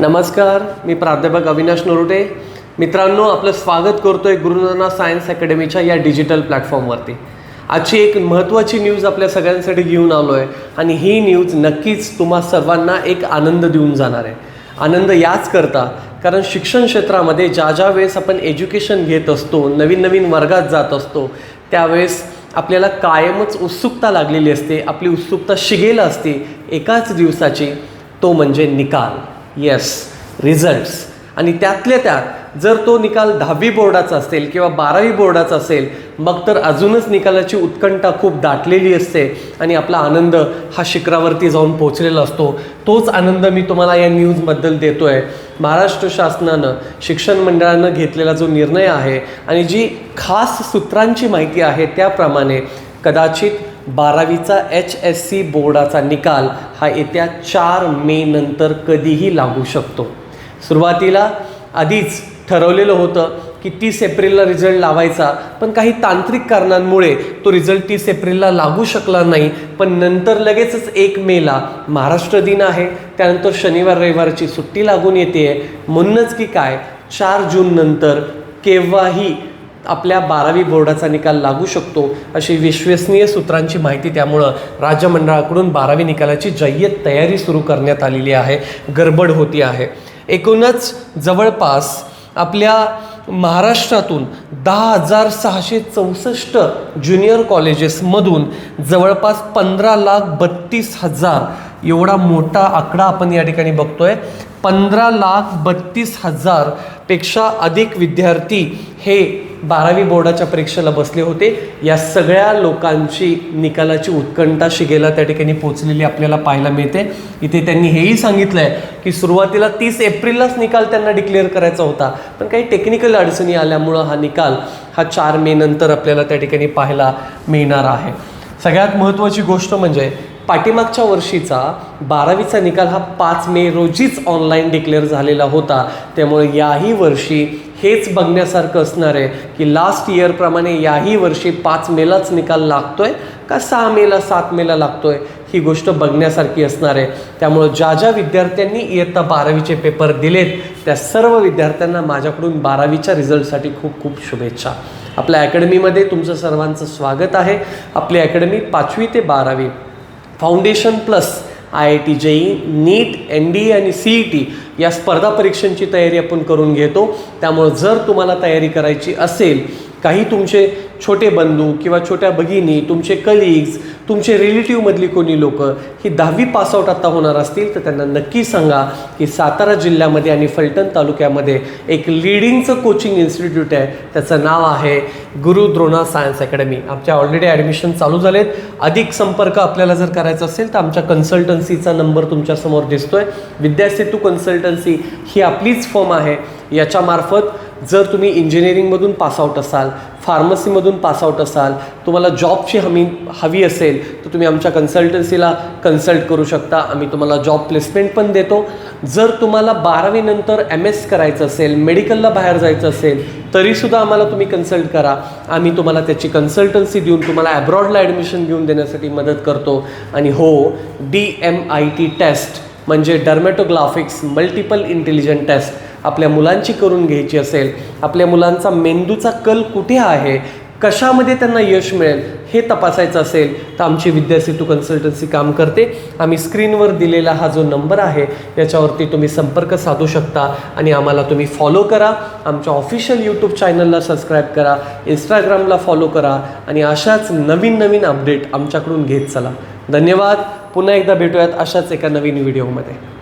नमस्कार, मी प्राध्यापक अविनाश नरोटे. मित्रांनो, आपलं स्वागत करतोय गुरुनानक सायन्स अकॅडमीच्या या डिजिटल प्लॅटफॉर्मवरती. आजची एक महत्त्वाची न्यूज आपल्या सगळ्यांसाठी घेऊन आलो आहे आणि ही न्यूज नक्कीच तुम्हा सर्वांना एक आनंद देऊन जाणार आहे. आनंद याच करता कारण शिक्षण क्षेत्रामध्ये ज्या वेळेस आपण एज्युकेशन घेत असतो, नवीन नवीन वर्गात जात असतो, त्यावेळेस आपल्याला कायमच उत्सुकता लागलेली असते. आपली उत्सुकता शिगेला असते एकाच दिवसाची, तो म्हणजे निकाल. Yes, results. आणि त्यातल्या त्यात जर तो निकाल 10वी बोर्डाचा असेल किंवा 12वी बोर्डाचा असेल, मग तर अजूनच निकालाची उत्कंठा खूप दाटलेली असते आणि आपला आनंद हा शिखरावरती जाऊन पोचलेला असतो. तोच आनंद मी तुम्हाला या न्यूजबद्दल देतो आहे. महाराष्ट्र शासनानं, शिक्षण मंडळानं घेतलेला जो निर्णय आहे आणि जी खास सूत्रांची माहिती आहे त्याप्रमाणे कदाचित 12वीचा HSC बोर्डाचा निकाल हा येत्या 4 मे नंतर कधीही लागू शकतो. सुरुवातीला आधीच ठरवलेलं होतं की 30 एप्रिलला रिझल्ट लावायचा, पण काही तांत्रिक कारणांमुळे तो रिझल्ट 30 एप्रिलला लागू शकला नाही. पण नंतर लगेचच 1 मेला महाराष्ट्र दिन आहे, त्यानंतर शनिवार रविवारची सुट्टी लागून येते. म्हणूनच की काय 4 जून नंतर केव्हाही आपल्या 12वी बोर्डाचा निकाल लागू शकतो अशी विश्वसनीय सूत्रांची माहिती. त्यामुळं राज्य मंडळाकडून 12वी निकालाची जय्यत तयारी सुरू करण्यात आलेली आहे. गडबड होती आहे. एकूणच जवळपास आपल्या महाराष्ट्रातून 10,664 ज्युनियर कॉलेजेसमधून जवळपास 15,32,000 एवढा मोठा आकडा आपण या ठिकाणी बघतोय. 15,32,000 पेक्षा अधिक विद्यार्थी हे 12वी बोर्डाच्या परीक्षेला बसले होते. या सगळ्या लोकांची निकालाची उत्कंठा शिगेला त्या ठिकाणी पोचलेली आपल्याला पाहायला मिळते. इथे त्यांनी हेही सांगितलं आहे की सुरुवातीला 30 एप्रिललाच निकाल त्यांना डिक्लेअर करायचा होता, पण काही टेक्निकल अडचणी आल्यामुळं हा निकाल 4 मे नंतर आपल्याला त्या ठिकाणी पाहायला मिळणार आहे. सगळ्यात महत्त्वाची गोष्ट म्हणजे पाठीमागच्या वर्षीचा 12वीचा निकाल हा 5 मे रोजीच ऑनलाईन डिक्लेअर झालेला होता. त्यामुळे याही वर्षी हेच बघण्यासारखं असणार आहे की लास्ट इयरप्रमाणे याही वर्षी 5 मेलाच निकाल लागतोय का 6 मेला 7 मेला लागतोय, ही गोष्ट बघण्यासारखी असणार आहे. त्यामुळं ज्या विद्यार्थ्यांनी इयत्ता 12वीचे पेपर दिलेत त्या सर्व विद्यार्थ्यांना माझ्याकडून 12वीच्या रिझल्टसाठी खूप खूप शुभेच्छा. आपल्या अकॅडमीमध्ये तुमचं सर्वांचं स्वागत आहे. आपली अकॅडमी 5वी ते 12वी फाउंडेशन प्लस IIT JEE, नीट, NDA आणि CET या स्पर्धा परीक्षांची तयारी आपण करून घेतो. त्यामुळे जर तुम्हाला तयारी करायची असेल, काही तुमचे छोटे बंधू किंवा छोट्या भगिनी, तुमचे कलिग्स, तुमचे रिलेटिव्हमधली कोणी लोक ही 10वी पासआउट आता होणार असतील तर त्यांना नक्की सांगा की सातारा जिल्ह्यामध्ये आणि फलटण तालुक्यामध्ये एक लीडिंगचं कोचिंग इन्स्टिट्यूट आहे. त्याचं नाव आहे गुरुद्रोणा सायन्स अकॅडमी. आमच्या ऑलरेडी ॲडमिशन चालू झालेत. अधिक संपर्क आपल्याला जर करायचा असेल तर आमच्या कन्सल्टन्सीचा नंबर तुमच्यासमोर दिसतोय. विद्यासेतू कन्सल्टन्सी ही आपलीच फर्म आहे. याच्यामार्फत जर तुम्ही इंजिनिअरिंगमधून पासआउट असाल, फार्मसीमधून पासआउट असाल, तुम्हाला जॉबची हवी असेल तर तुम्ही आमच्या कन्सल्टन्सीला कन्सल्ट करू शकता. आम्ही तुम्हाला जॉब प्लेसमेंट पण देतो. जर तुम्हाला 12वी नंतर MS करायचं असेल, मेडिकलला बाहेर जायचं असेल तरीसुद्धा आम्हाला तुम्ही कन्सल्ट करा. आम्ही तुम्हाला त्याची कन्सल्टन्सी देऊन तुम्हाला ॲब्रॉडला ॲडमिशन घेऊन देण्यासाठी मदत करतो. आणि हो, DMIT टेस्ट म्हणजे डर्मॅटोग्राफिक्स मल्टिपल इंटेलिजंट टेस्ट आपल्या मुलांची करून घ्यायची असेल, आपल्या मुलांचा मेंदूचा कल कुठे आहे, कशामध्ये त्यांना यश मिळेल हे तपासायचं असेल तर आमची विद्यासेतू कन्सल्टन्सी काम करते. आम्ही स्क्रीनवर दिलेला हा जो नंबर आहे याच्यावरती तुम्ही संपर्क साधू शकता आणि आम्हाला तुम्ही फॉलो करा. आमच्या ऑफिशियल यूट्यूब चॅनलला सबस्क्राईब करा, इंस्टाग्रामला फॉलो करा आणि अशाच नवीन अपडेट आमच्याकडून घेत चला. धन्यवाद. पुन्हा एकदा भेटूयात अशाच एका नवीन व्हिडिओमध्ये.